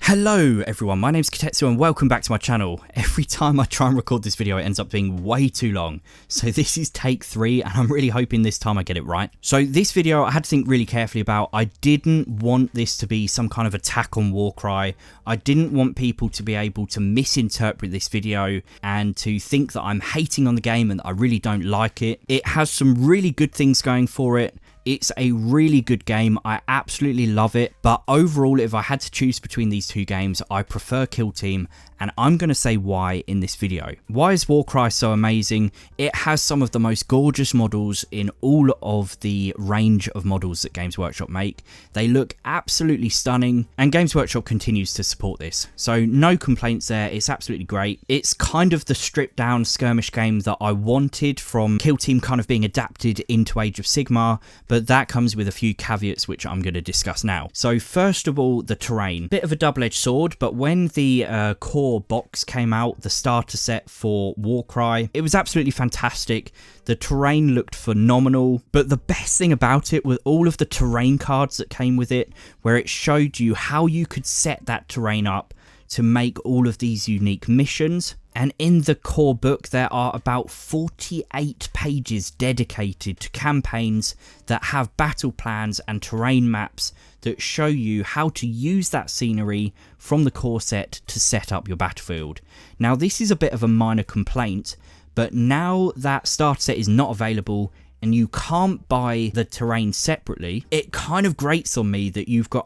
Hello everyone, my name's Kitetsu and welcome back to my channel. Every time I try and record this video it ends up being way too long. So this is take 3 and I'm really hoping this time I get it right. So this video I had to think really carefully about. I didn't want this to be some kind of attack on Warcry. I didn't want people to be able to misinterpret this video and to think that I'm hating on the game and that I really don't like it. It has some really good things going for it. It's a really good game, I absolutely love it, but overall if I had to choose between these two games, I prefer Kill Team, and I'm going to say why in this video. Why is Warcry so amazing? It has some of the most gorgeous models in all of the range of models that Games Workshop make. They look absolutely stunning, and Games Workshop continues to support this. So no complaints there, it's absolutely great. It's kind of the stripped down skirmish game that I wanted from Kill Team kind of being adapted into Age of Sigmar, but that comes with a few caveats which I'm going to discuss now. So first of all, the terrain. Bit of a double-edged sword, but when the core box came out, the starter set for Warcry, it was absolutely fantastic. The terrain looked phenomenal, but the best thing about it was all of the terrain cards that came with it, where it showed you how you could set that terrain up to make all of these unique missions. And in the core book there are about 48 pages dedicated to campaigns that have battle plans and terrain maps that show you how to use that scenery from the core set to set up your battlefield. Now this is a bit of a minor complaint, but now that starter set is not available and you can't buy the terrain separately, it kind of grates on me that you've got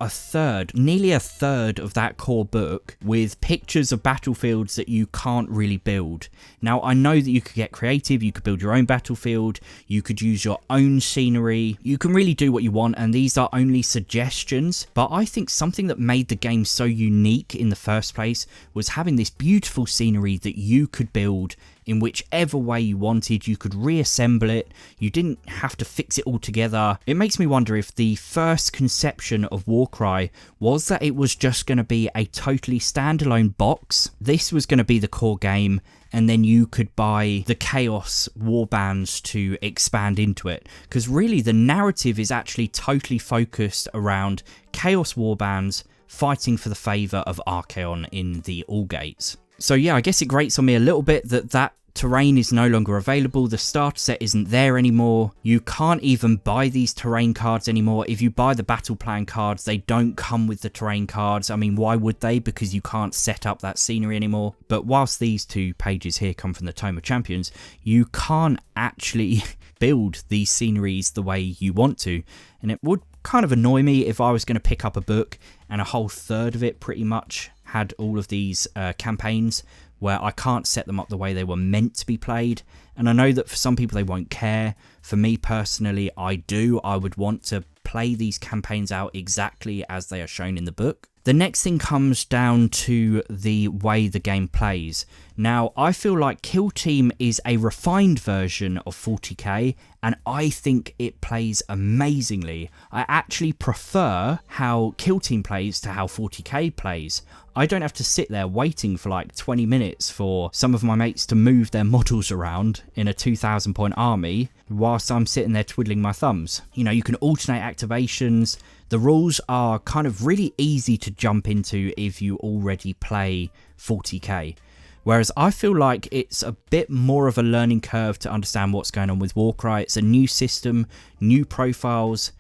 nearly a third of that core book with pictures of battlefields that you can't really build. Now I know that you could get creative, you could build your own battlefield, you could use your own scenery, you can really do what you want, and these are only suggestions, but I think something that made the game so unique in the first place was having this beautiful scenery that you could build in whichever way you wanted. You could reassemble it, you didn't have to fix it all together. It makes me wonder if the first conception of Warcry was that it was just going to be a totally standalone box. This was going to be the core game, and then you could buy the Chaos warbands to expand into it. Because really the narrative is actually totally focused around Chaos warbands fighting for the favour of Archaon in the All Gates. So yeah, I guess it grates on me a little bit that terrain is no longer available, the starter set isn't there anymore, you can't even buy these terrain cards anymore. If you buy the battle plan cards, they don't come with the terrain cards. I mean, why would they? Because you can't set up that scenery anymore. But whilst these 2 pages here come from the Tome of Champions, you can't actually build these sceneries the way you want to, and it would kind of annoy me if I was going to pick up a book and a whole third of it pretty much had all of these campaigns where I can't set them up the way they were meant to be played. And I know that for some people they won't care. For me personally, I do. I would want to play these campaigns out exactly as they are shown in the book. The next thing comes down to the way the game plays. Now, I feel like Kill Team is a refined version of 40k, and I think it plays amazingly. I actually prefer how Kill Team plays to how 40k plays. I don't have to sit there waiting for like 20 minutes for some of my mates to move their models around in a 2,000 point army whilst I'm sitting there twiddling my thumbs. You know, you can alternate activations. The rules are kind of really easy to jump into if you already play 40k. Whereas I feel like it's a bit more of a learning curve to understand what's going on with Warcry. It's a new system, new profiles.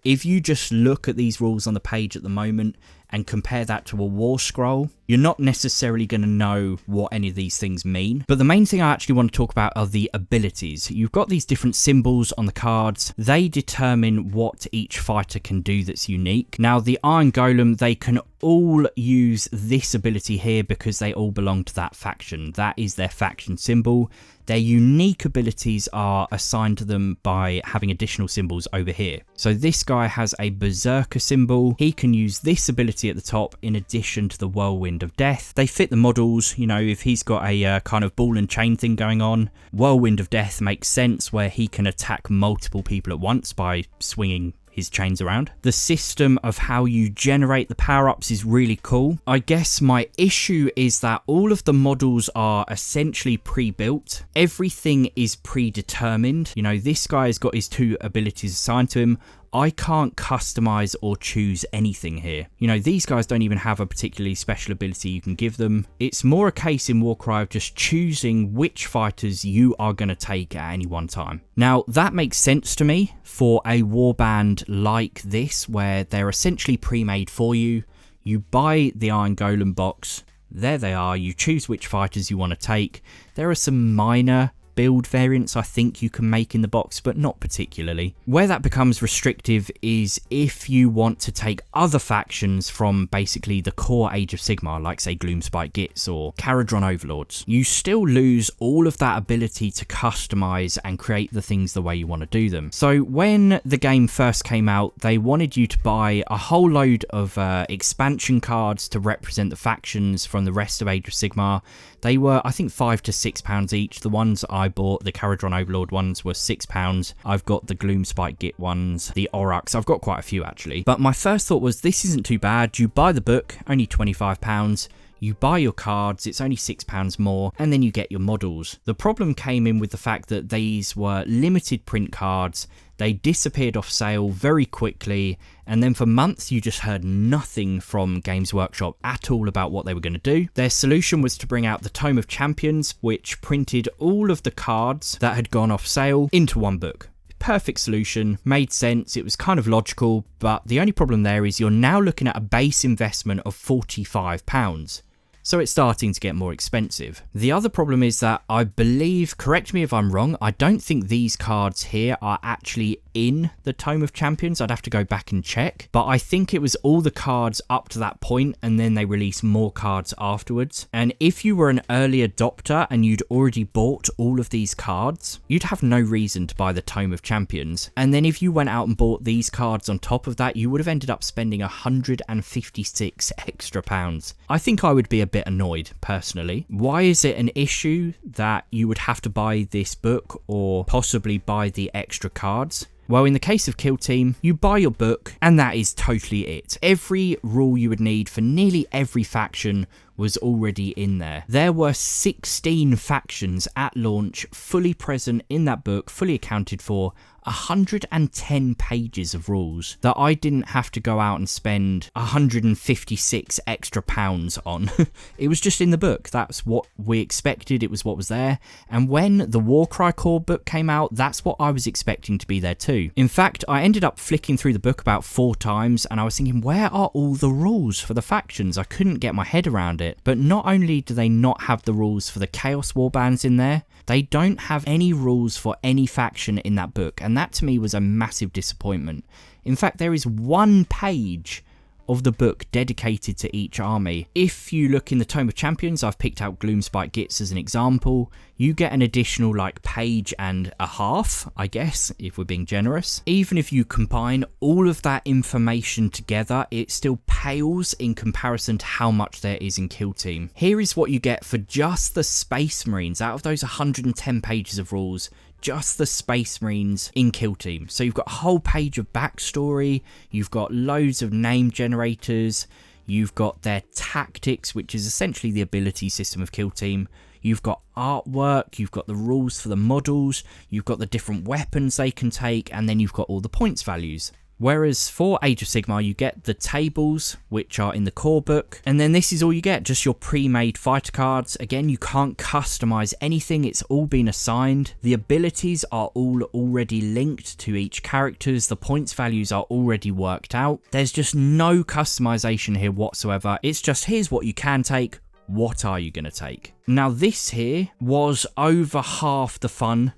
If you just look at these rules on the page at the moment and compare that to a war scroll, you're not necessarily going to know what any of these things mean. But the main thing I actually want to talk about are the abilities. You've got these different symbols on the cards. They determine what each fighter can do that's unique. Now, the Iron Golem, they can all use this ability here because they all belong to that faction. That is their faction symbol. Their unique abilities are assigned to them by having additional symbols over here. So this guy has a Berserker symbol. He can use this ability at the top in addition to the Whirlwind of Death. They fit the models. You know, if he's got a kind of ball and chain thing going on, Whirlwind of Death makes sense, where he can attack multiple people at once by swinging his chains around. The system of how you generate the power-ups is really cool. I guess my issue is that all of the models are essentially pre-built. Everything is predetermined. You know, this guy has got his 2 abilities assigned to him. I can't customize or choose anything here. You know, these guys don't even have a particularly special ability you can give them. It's more a case in Warcry of just choosing which fighters you are going to take at any one time. Now, that makes sense to me for a warband like this, where they're essentially pre-made for you. You buy the Iron Golem box, there they are, you choose which fighters you want to take. There are some minor build variants I think you can make in the box, but not particularly. Where that becomes restrictive is if you want to take other factions from basically the core Age of Sigmar, like say Gloomspite Gits or Caradron Overlords. You still lose all of that ability to customize and create the things the way you want to do them. So when the game first came out, they wanted you to buy a whole load of expansion cards to represent the factions from the rest of Age of Sigmar. They were, I think, £5 to £6 each. The ones I bought, the Caradron Overlord ones, were £6. I've got the Gloomspite Git ones, the Aurochs. I've got quite a few actually. But my first thought was, this isn't too bad. You buy the book, only £25. You buy your cards, it's only £6 more, and then you get your models. The problem came in with the fact that these were limited print cards. They disappeared off sale very quickly, and then for months you just heard nothing from Games Workshop at all about what they were going to do. Their solution was to bring out the Tome of Champions, which printed all of the cards that had gone off sale into one book. Perfect solution, made sense, it was kind of logical, but the only problem there is you're now looking at a base investment of £45. So it's starting to get more expensive. The other problem is that I believe, correct me if I'm wrong, I don't think these cards here are actually in the Tome of Champions. I'd have to go back and check, but I think it was all the cards up to that point, and then they released more cards afterwards. And if you were an early adopter and you'd already bought all of these cards, you'd have no reason to buy the Tome of Champions. And then if you went out and bought these cards on top of that, you would have ended up spending 156 extra pounds. I think I would be a bit annoyed personally. Why is it an issue that you would have to buy this book or possibly buy the extra cards? Well, in the case of Kill Team, you buy your book and that is totally it. Every rule you would need for nearly every faction was already in there. There were 16 factions at launch, fully present in that book, fully accounted for, 110 pages of rules that I didn't have to go out and spend 156 extra pounds on. It was just in the book. That's what we expected. It was what was there. And when the Warcry core book came out, that's what I was expecting to be there too. In fact, I ended up flicking through the book about 4 times and I was thinking, where are all the rules for the factions? I couldn't get my head around it. But not only do they not have the rules for the Chaos Warbands in there, they don't have any rules for any faction in that book, and that to me was a massive disappointment. In fact, there is 1 page of the book dedicated to each army. If you look in the Tome of Champions, I've picked out Gloomspite Gits as an example, you get an additional like page and a half, I guess, if we're being generous. Even if you combine all of that information together, it still pales in comparison to how much there is in Kill Team. Here is what you get for just the Space Marines. Out of those 110 pages of rules, just the Space Marines in Kill Team. So you've got a whole page of backstory, you've got loads of name generators, you've got their tactics, which is essentially the ability system of Kill Team, you've got artwork, you've got the rules for the models, you've got the different weapons they can take, and then you've got all the points values. Whereas for Age of Sigmar, you get the tables, which are in the core book, and then this is all you get, just your pre-made fighter cards. Again, you can't customize anything, it's all been assigned. The abilities are all already linked to each characters, the points values are already worked out. There's just no customization here whatsoever, it's just here's what you can take, what are you going to take? Now this here was over half the fun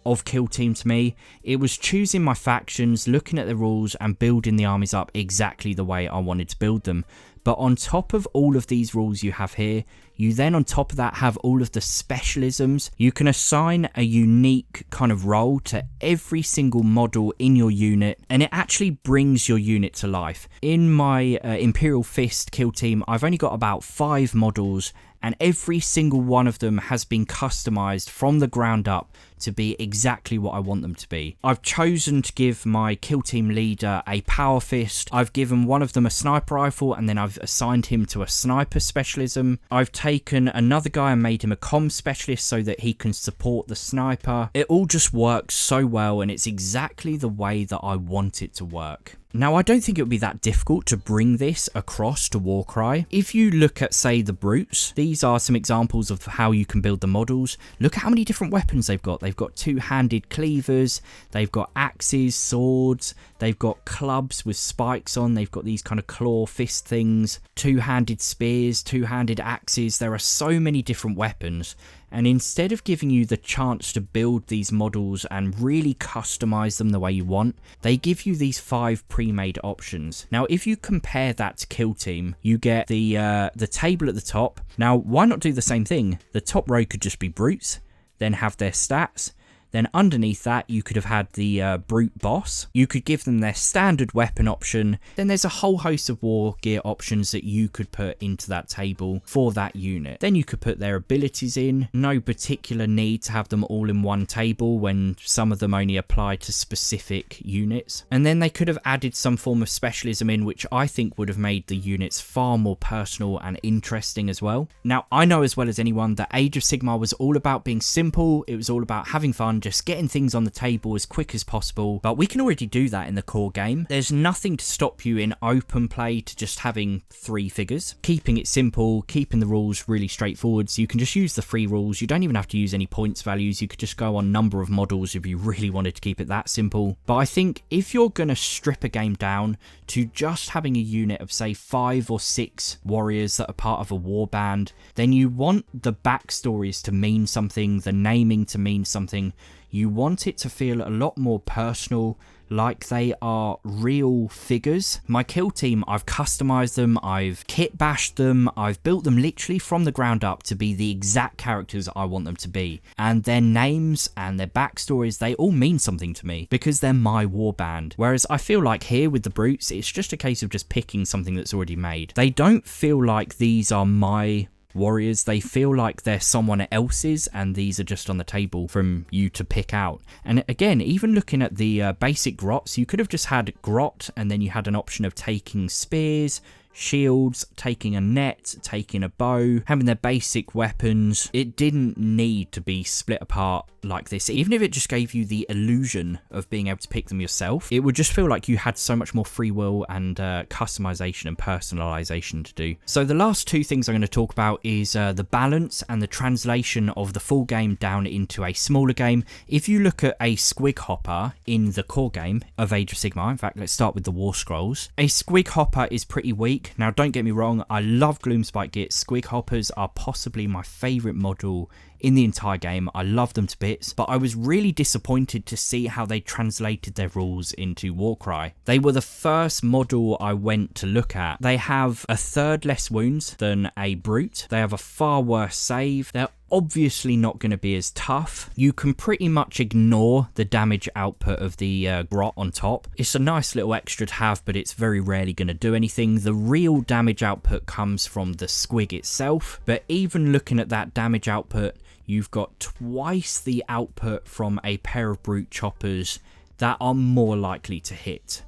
of Kill Team to me. It was choosing my factions, looking at the rules and building the armies up exactly the way I wanted to build them. But on top of all of these rules you have here, you then on top of that have all of the specialisms. You can assign a unique kind of role to every single model in your unit, and it actually brings your unit to life. In my Imperial Fist Kill Team, I've only got about 5 models, and every single one of them has been customized from the ground up to be exactly what I want them to be. I've chosen to give my kill team leader a power fist. I've given one of them a sniper rifle, and then I've assigned him to a sniper specialism. I've taken another guy and made him a comm specialist so that he can support the sniper. It all just works so well, and it's exactly the way that I want it to work. Now, I don't think it would be that difficult to bring this across to Warcry. If you look at, say, the brutes, these are some examples of how you can build the models. Look at how many different weapons they've got. They've got two-handed cleavers, they've got axes, swords, they've got clubs with spikes on, they've got these kind of claw fist things, two-handed spears, two-handed axes. There are so many different weapons. And instead of giving you the chance to build these models and really customize them the way you want, they give you these 5 pre-made options. Now, if you compare that to Kill Team, you get the table at the top. Now, why not do the same thing? The top row could just be brutes, then have their stats. Then underneath that, you could have had the brute boss. You could give them their standard weapon option. Then there's a whole host of war gear options that you could put into that table for that unit. Then you could put their abilities in. No particular need to have them all in one table when some of them only apply to specific units. And then they could have added some form of specialism in, which I think would have made the units far more personal and interesting as well. Now, I know as well as anyone that Age of Sigmar was all about being simple. It was all about having fun, just getting things on the table as quick as possible, but we can already do that in the core game. There's nothing to stop you in open play to just having 3 figures, keeping it simple, keeping the rules really straightforward. So you can just use the free rules. You don't even have to use any points values. You could just go on number of models if you really wanted to keep it that simple. But I think if you're going to strip a game down to just having a unit of, say, 5 or 6 warriors that are part of a war band, then you want the backstories to mean something, the naming to mean something. You want it to feel a lot more personal, like they are real figures. My kill team, I've customized them, I've kit bashed them, I've built them literally from the ground up to be the exact characters I want them to be. And their names and their backstories, they all mean something to me because they're my warband. Whereas I feel like here with the brutes, it's just a case of just picking something that's already made. They don't feel like these are my warriors. They feel like they're someone else's, and these are just on the table from you to pick out. And again, even looking at the basic grots, you could have just had grot, and then you had an option of taking spears, shields, taking a net, taking a bow, having their basic weapons. It didn't need to be split apart like this. Even if it just gave you the illusion of being able to pick them yourself, it would just feel like you had so much more free will and customization and personalization to do. So the last 2 things I'm going to talk about is the balance and the translation of the full game down into a smaller game. If you look at a SQUIG hopper in the core game of Age of Sigmar, in fact, let's start with the War Scrolls. A SQUIG hopper is pretty weak. Now, don't get me wrong, I love Gloomspite Gits. SQUIG hoppers are possibly my favourite model in the entire game. I love them to bits, but I was really disappointed to see how they translated their rules into Warcry. They were the first model I went to look at. They have a 1/3 less wounds than a brute. They have a far worse save. They're obviously not going to be as tough. You can pretty much ignore the damage output of the grot on top. It's a nice little extra to have, but it's very rarely going to do anything. The real damage output comes from the SQUIG itself, but even looking at that damage output, you've got twice the output from a pair of brute choppers that are more likely to hit.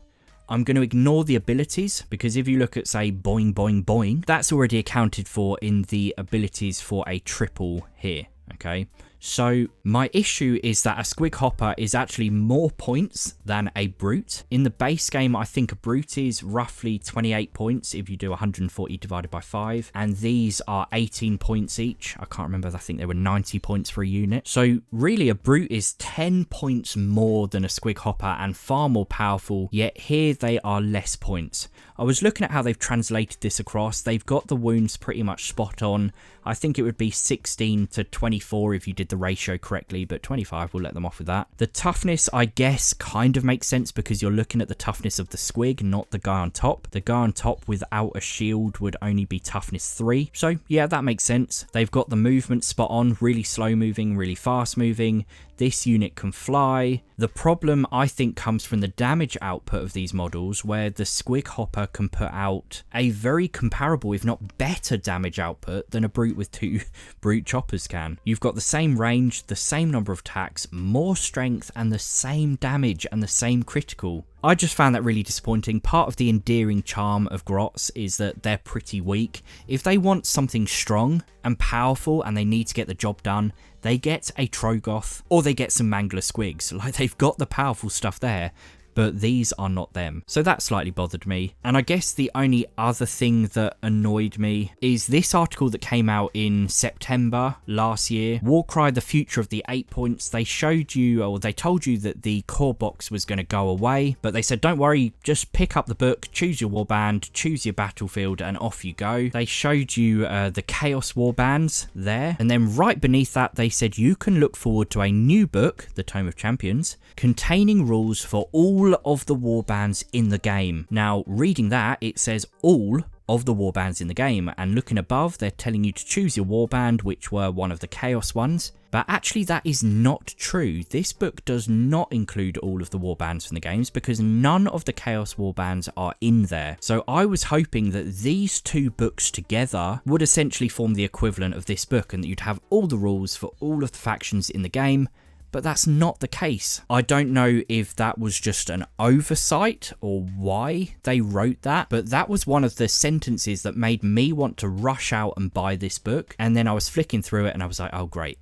I'm going to ignore the abilities, because if you look at, say, boing, boing, boing, that's already accounted for in the abilities for a triple here, okay? So my issue is that a SQUIG hopper is actually more points than a brute. In the base game, I think a brute is roughly 28 points if you do 140 divided by 5. And these are 18 points each. I can't remember, I think they were 90 points for a unit. So really a brute is 10 points more than a SQUIG hopper and far more powerful, yet here they are less points. I was looking at how they've translated this across. They've got the wounds pretty much spot on. I think it would be 16 to 24 if you did the ratio correctly, but 25, we'll let them off with that. The toughness, I guess, kind of makes sense because you're looking at the toughness of the SQUIG, not the guy on top. The guy on top without a shield would only be toughness 3. So yeah, that makes sense. They've got the movement spot on, really slow moving, really fast moving. This unit can fly. The problem, I think, comes from the damage output of these models, where the SQUIG hopper can put out a very comparable, if not better, damage output than a brute with 2 brute choppers can. You've got the same same range, the same number of attacks, more strength, and the same damage and the same critical. I just found that really disappointing. Part of the endearing charm of Grots is that they're pretty weak. If they want something strong and powerful and they need to get the job done, they get a Trogoth or they get some Mangler SQUIGs. Like, they've got the powerful stuff there, but these are not them. So that slightly bothered me. And I guess the only other thing that annoyed me is this article that came out in September last year, Warcry, the future of the 8 points. They showed you, or they told you that the core box was going to go away, but they said, don't worry, just pick up the book, choose your warband, choose your battlefield, and off you go. They showed you the Chaos warbands there, and then right beneath that, they said you can look forward to a new book, the Tome of Champions, containing rules for all of the warbands in the game. Now, reading that, it says all of the warbands in the game, and looking above, they're telling you to choose your warband, which were one of the Chaos ones. But actually, that is not true. This book does not include all of the warbands from the games because none of the Chaos warbands are in there. So I was hoping that these two books together would essentially form the equivalent of this book, and that you'd have all the rules for all of the factions in the game. But that's not the case. I don't know if that was just an oversight or why they wrote that, but that was one of the sentences that made me want to rush out and buy this book. And then I was flicking through it and I was like, oh great,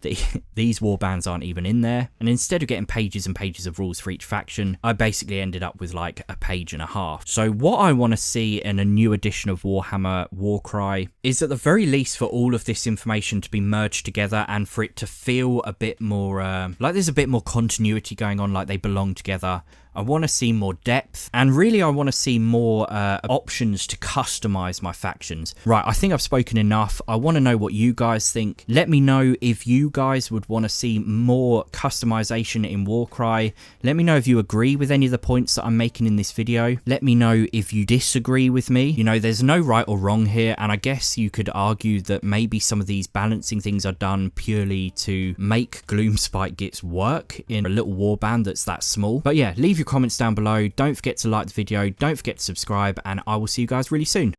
these warbands aren't even in there. And instead of getting pages and pages of rules for each faction, I basically ended up with like a page and a half. So what I want to see in a new edition of Warhammer Warcry is at the very least for all of this information to be merged together and for it to feel a bit more like there's a bit more continuity going on, like they belong together. I want to see more depth, and really I want to see more options to customize my factions. Right, I think I've spoken enough. I want to know what you guys think. Let me know if you guys would want to see more customization in Warcry. Let me know if you agree with any of the points that I'm making in this video. Let me know if you disagree with me. You know, there's no right or wrong here, and I guess you could argue that maybe some of these balancing things are done purely to make Gloomspite Gitz work in a little warband that's that small. But yeah, leave your comments down below. Don't forget to like the video, don't forget to subscribe, and I will see you guys really soon.